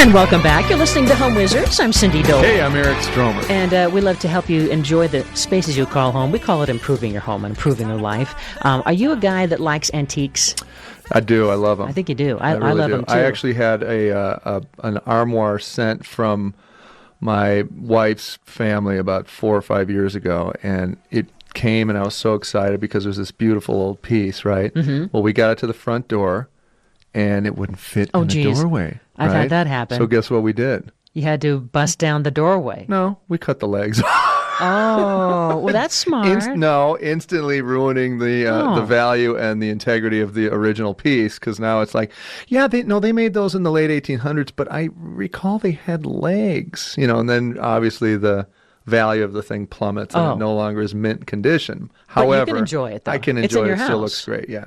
And welcome back. You're listening to Home Wizards. I'm Cindy Dole. Hey, I'm Eric Stromer. And we love to help you enjoy the spaces you call home. We call it improving your home and improving your life. Are you a guy that likes antiques? I do. I love them. I think you do. I really love do. them too. I actually had an armoire sent from my wife's family about 4 or 5 years ago, and it came, and I was so excited because it was this beautiful old piece, right? Mm-hmm. Well, we got it to the front door, and it wouldn't fit in the doorway. I've had that happen. So guess what we did? You had to bust down the doorway. No, we cut the legs. Oh, well, that's smart. Instantly ruining the value and the integrity of the original piece, because now it's like, they made those in the late 1800s, but I recall they had legs, and then obviously the value of the thing plummets and it no longer is mint condition. However, but you can enjoy it, though. I can enjoy it's in your it. house. Still looks great, yeah.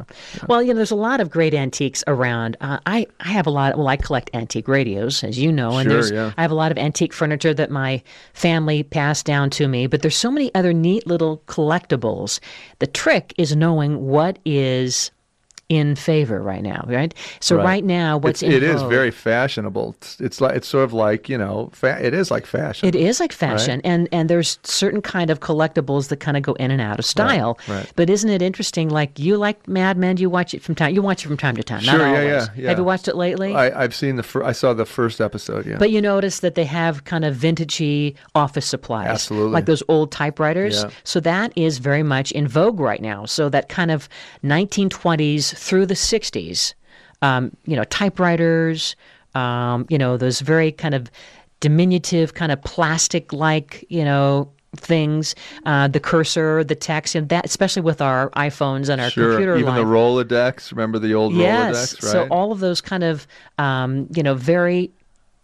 Well, there's a lot of great antiques around. I have a lot. Well, I collect antique radios, as you know, and I have a lot of antique furniture that my family passed down to me. But there's so many other neat little collectibles. The trick is knowing what is in favor right now, right? So right now, what's in vogue? It is very fashionable. It's sort of like, it is like fashion. It is like fashion, right? and there's certain kind of collectibles that kind of go in and out of style. Right. But isn't it interesting? Like, you like Mad Men, you watch it from time to time. Sure, not always. Yeah. Have you watched it lately? I've seen I saw the first episode. Yeah. But you notice that they have kind of vintagey office supplies, absolutely, like those old typewriters. Yeah. So that is very much in vogue right now. So that kind of 1920s through the 60s, typewriters, those very kind of diminutive, kind of plastic-like, things, the cursor, the text, that, especially with our iPhones and our computer even line. the Rolodex. Remember the old Rolodex, right? So all of those kind of, very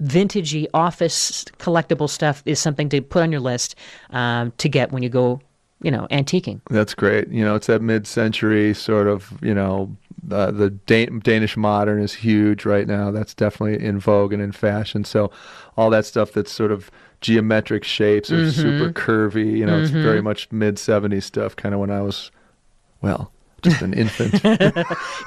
vintagey office collectible stuff is something to put on your list to get when you go, antiquing. That's great. It's that mid-century sort of, the Danish modern is huge right now. That's definitely in vogue and in fashion. So all that stuff that's sort of geometric shapes or super curvy, it's very much mid-70s stuff, kind of when I was, just an infant.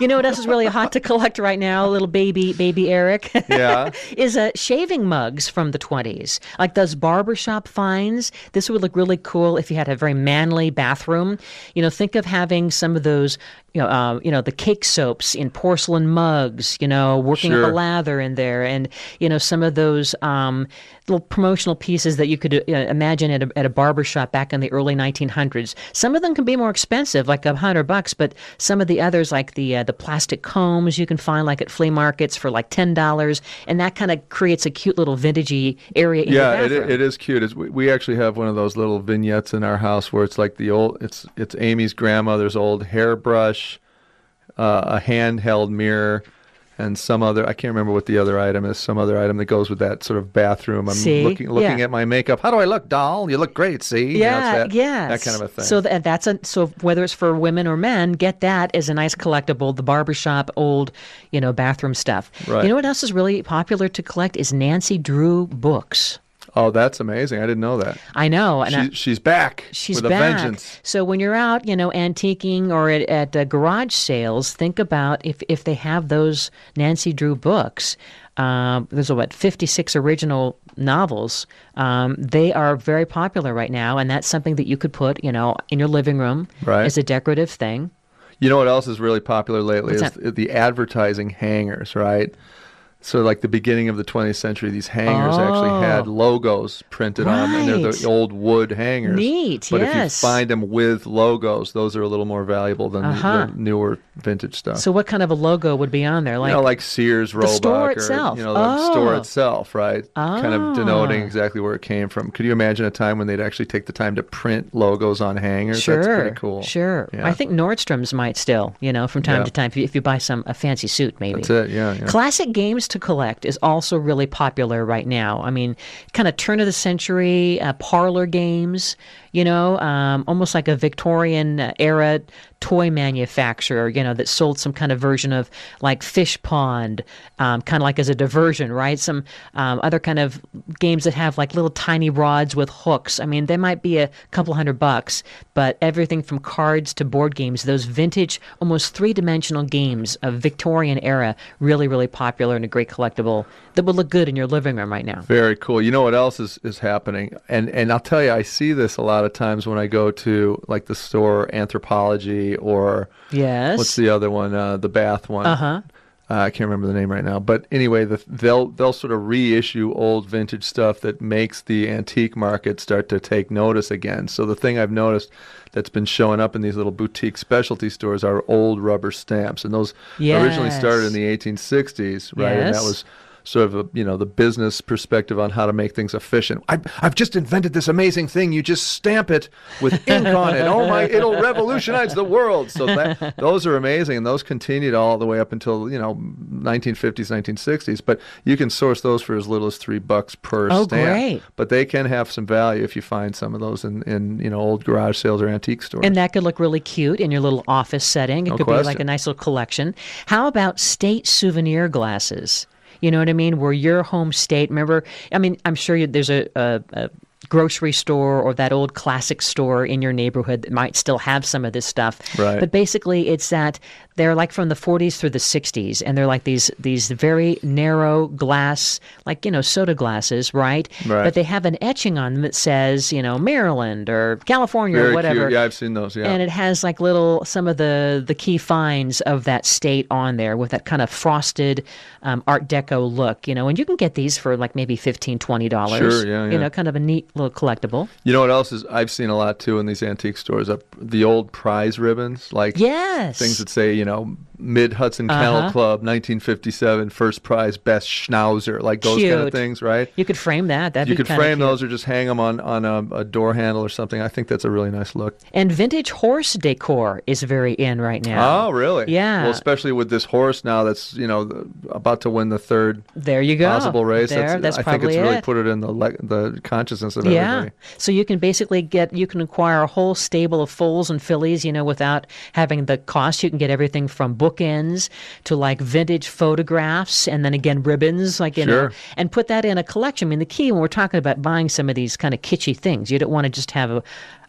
You know what else is really hot to collect right now, little baby Eric? Yeah. Is shaving mugs from the 20s. Like those barbershop finds. This would look really cool if you had a very manly bathroom. Think of having some of those, the cake soaps in porcelain mugs, working up a lather in there. And, some of those little promotional pieces that you could imagine at a barbershop back in the early 1900s. Some of them can be more expensive, like $100, but some of the others, like the plastic combs, you can find like at flea markets for like $10, and that kind of creates a cute little vintagey area in your bathroom. Yeah, it is cute. We actually have one of those little vignettes in our house where it's like it's Amy's grandmother's old hairbrush, a handheld mirror, and some other, I can't remember what the other item is, some other item that goes with that sort of bathroom. I'm looking at my makeup. How do I look, doll? You look great, see? Yeah, that kind of a thing. So whether it's for women or men, get that as a nice collectible, the barbershop old, bathroom stuff. Right. You know what else is really popular to collect is Nancy Drew books. Oh, that's amazing. I didn't know that. I know. And she's back with a vengeance. So when you're out, antiquing or at garage sales, think about if they have those Nancy Drew books. There's 56 original novels. They are very popular right now, and that's something that you could put, in your living room as a decorative thing. You know what else is really popular lately is the advertising hangers, right? So like the beginning of the 20th century, these hangers actually had logos printed on them, and they're the old wood hangers. Neat, but if you find them with logos, those are a little more valuable than the newer vintage stuff. So what kind of a logo would be on there? Like Sears, Roebuck, the store itself. The store itself, right? Kind of denoting exactly where it came from. Could you imagine a time when they'd actually take the time to print logos on hangers? Sure, that's pretty cool. Sure. Yeah. I think Nordstrom's might still, from time to time, if you buy a fancy suit, maybe. That's it, yeah. Classic games to collect is also really popular right now. I mean, kind of turn of the century parlor games, almost like a Victorian era toy manufacturer, that sold some kind of version of like Fish Pond, kind of like as a diversion, right? Some other kind of games that have like little tiny rods with hooks. I mean, they might be a couple $100, but everything from cards to board games, those vintage, almost three-dimensional games of Victorian era, really, really popular and a great collectible that would look good in your living room right now. Very cool. You know what else is happening? And I'll tell you, I see this a lot of times when I go to like the store Anthropology or what's the other one? The Bath one. I can't remember the name right now. But anyway, they'll sort of reissue old vintage stuff that makes the antique market start to take notice again. So the thing I've noticed that's been showing up in these little boutique specialty stores are old rubber stamps. And those originally started in the 1860s, right? And that was sort of the business perspective on how to make things efficient. I've just invented this amazing thing. You just stamp it with ink on it. Oh my! It'll revolutionize the world. So those are amazing, and those continued all the way up until 1950s, 1960s. But you can source those for as little as $3 per stamp. Great! But they can have some value if you find some of those in old garage sales or antique stores. And that could look really cute in your little office setting. It could be like a nice little collection. How about state souvenir glasses? You know what I mean? Where your home state, remember, I mean, I'm sure there's a grocery store or that old classic store in your neighborhood that might still have some of this stuff. Right. But basically, it's that they're like from the 40s through the 60s, and they're like these very narrow glass, like, soda glasses, right? But they have an etching on them that says, Maryland or California Very or whatever. Cute. Yeah, I've seen those, yeah. And it has like some of the key finds of that state on there with that kind of frosted Art Deco look, and you can get these for like maybe $15, $20. Sure, yeah. Kind of a neat little collectible. You know what else is I've seen a lot too in these antique stores? The old prize ribbons, like things that say, Mid-Hudson Kennel Club, 1957, first prize, best schnauzer, like those kind of things, right? You could frame that. You could frame those or just hang them on a door handle or something. I think that's a really nice look. And vintage horse decor is very in right now. Oh, really? Yeah. Well, especially with this horse now that's, about to win the third possible race. That's I think it's really put it in the consciousness of everybody. So you can basically acquire a whole stable of foals and fillies, without having the cost. You can get everything from bookends to like vintage photographs and then again ribbons, like, and put that in a collection. I mean, the key when we're talking about buying some of these kind of kitschy things, you don't want to just have a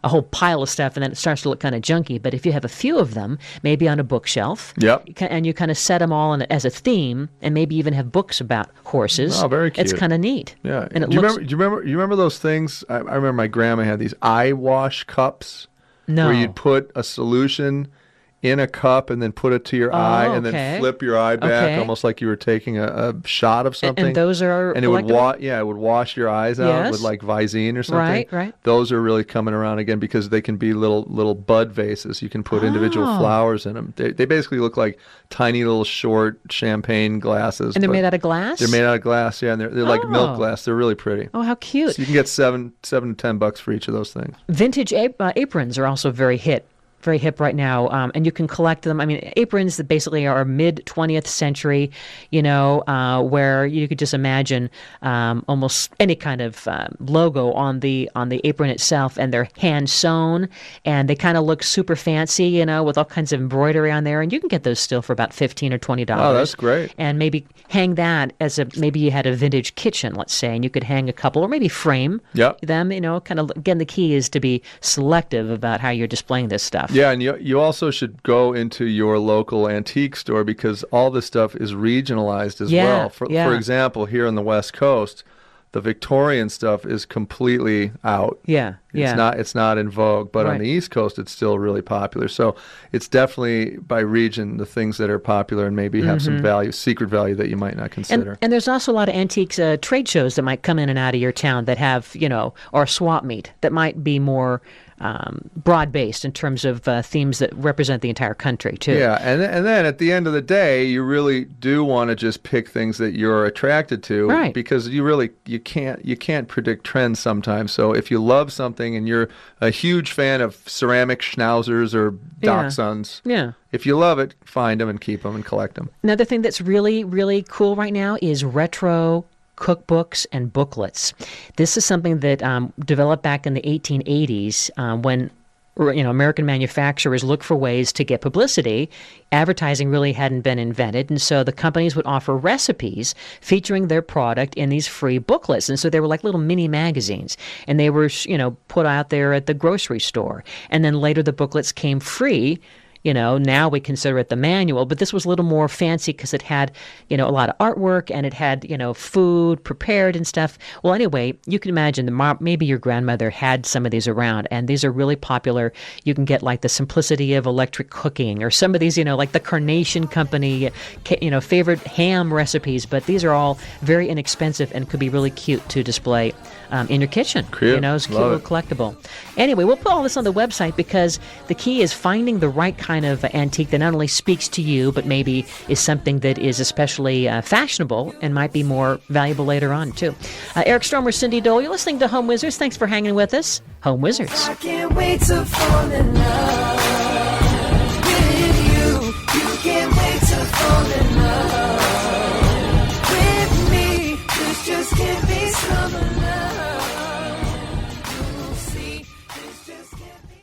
whole pile of stuff and then it starts to look kind of junky. But if you have a few of them, maybe on a bookshelf, and you kind of set them all as a theme and maybe even have books about horses. Oh, very cute. It's kind of neat. Yeah. And do you remember those things? I remember my grandma had these eye wash cups. No. Where you'd put a solution in a cup and then put it to your eye and then flip your eye back almost like you were taking a shot of something. And those are it would wash your eyes out with like Visine or something. Right. Those are really coming around again because they can be little bud vases. You can put individual flowers in them. They basically look like tiny little short champagne glasses. And they're made out of glass? They're made out of glass, yeah, and they're like milk glass. They're really pretty. Oh, how cute. So you can get $7 to $10 for each of those things. Vintage aprons are also very hip right now, and you can collect them. I mean, aprons that basically are mid-20th century, where you could just imagine almost any kind of logo on the apron itself, and they're hand-sewn, and they kind of look super fancy, with all kinds of embroidery on there, and you can get those still for about $15 or $20. Oh, that's great. And maybe hang that maybe you had a vintage kitchen, let's say, and you could hang a couple, or maybe frame them, kind of, again, the key is to be selective about how you're displaying this stuff. Yeah, and you also should go into your local antique store because all this stuff is regionalized as well. For example, here on the West Coast, the Victorian stuff is completely out. It's not in vogue, but on the East Coast it's still really popular. So it's definitely by region the things that are popular and maybe have some value, secret value that you might not consider. And there's also a lot of antiques trade shows that might come in and out of your town that have, or a swap meet that might be more broad-based in terms of themes that represent the entire country, too. Yeah, and then at the end of the day, you really do want to just pick things that you're attracted to, because you can't predict trends sometimes. So if you love something and you're a huge fan of ceramic schnauzers or dachshunds, if you love it, find them and keep them and collect them. Another thing that's really, really cool right now is retro cookbooks and booklets. This is something that developed back in the 1880s when American manufacturers look for ways to get publicity. Advertising really hadn't been invented, and so the companies would offer recipes featuring their product in these free booklets. And so they were like little mini magazines, and they were, put out there at the grocery store. And then later the booklets came free. Now we consider it the manual, but this was a little more fancy because it had, a lot of artwork, and it had, food prepared and stuff. Well, anyway, you can imagine maybe your grandmother had some of these around, and these are really popular. You can get like the Simplicity of Electric Cooking, or some of these, like the Carnation Company, favorite ham recipes, but these are all very inexpensive and could be really cute to display in your kitchen. Cute. It's a cute little collectible. Anyway, we'll put all this on the website because the key is finding the right kind of antique that not only speaks to you, but maybe is something that is especially fashionable and might be more valuable later on, too. Eric Stromer, Cindy Dole, you're listening to Home Wizards. Thanks for hanging with us. Home Wizards. I can't wait to fall in love with you. You can't wait to fall in love with me. This just can't be summer love.